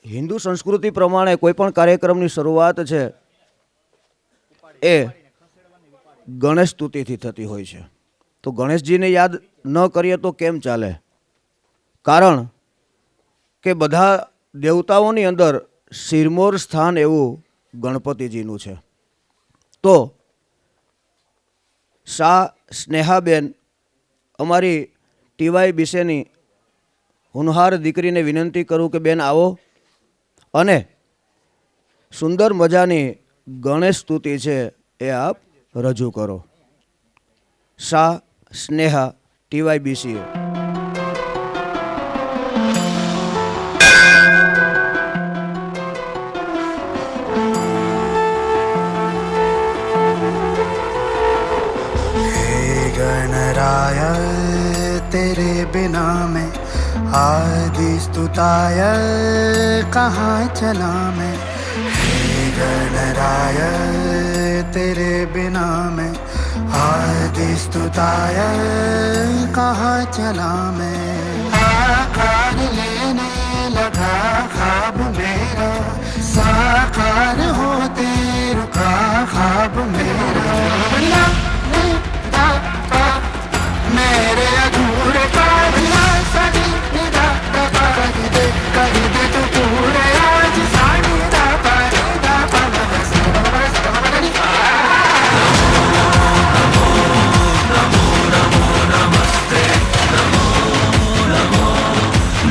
હિન્દુ સંસ્કૃતિ પ્રમાણે કોઈ પણ કાર્યક્રમની શરૂઆત છે એ ગણેશ સ્તુતિથી થતી હોય છે. તો ગણેશજીને યાદ ન કરીએ તો કેમ ચાલે? કારણ કે બધા દેવતાઓની અંદર શિરમોર સ્થાન એવું ગણપતિજીનું છે. તો શાહ સ્નેહાબેન અમારી ટીવાય બીસેની હોનહાર દીકરીને વિનંતી કરું કે બેન આવો અને સુંદર મજાની ગણેશ સ્તુતિ છે એ આપ રજૂ કરો. શાહ સ્નેહા ટીવાય બીસી. गणराय तेरे बिना मैं आदि स्तुताय कहाँ चला मैं. हे गणराय तेरे बिना मैं आदि स्तुताय कहाँ चला मैं. आकार लेने लगा ख्वाब मेरा साकार होते रुका ख्वाब मेरा. मेरे अधूरे काज सभी निदा कर दे तो पूरे आज सानी दा पानी दा पाना नमस्ते नमो नमो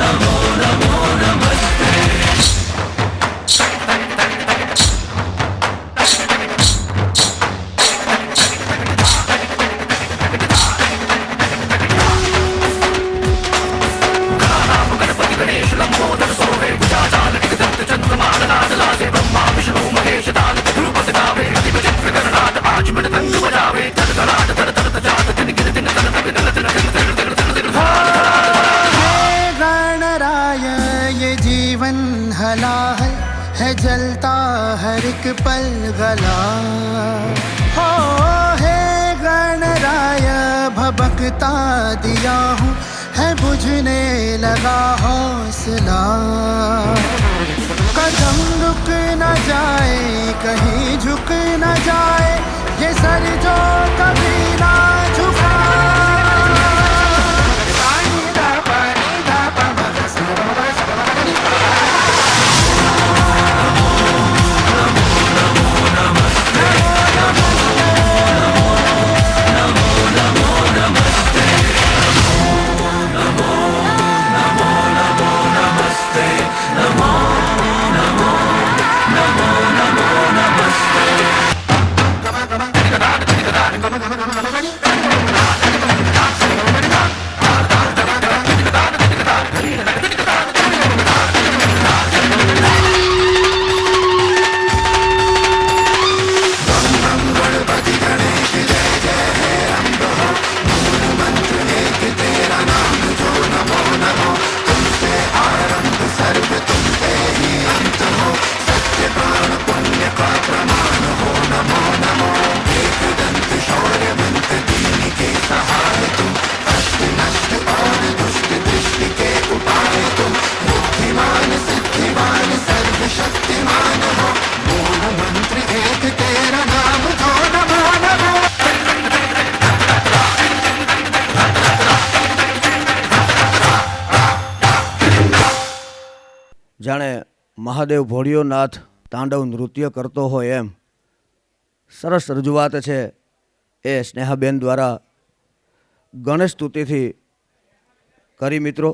नमो नमो नमस्ते. है जलता हर एक पल गला हो. हे गणराय भबकता दिया हूँ है बुझने लगा हौसला. कदम रुक न जाए कहीं झुक न जाए ये सर जो कभी ना झुका. જાણે મહાદેવ ભોળિયોનાથ તાંડવ નૃત્ય કરતો હોય એમ સરસ રજૂઆત છે એ સ્નેહાબેન દ્વારા ગણેશ સ્તુતિથી કરી. મિત્રો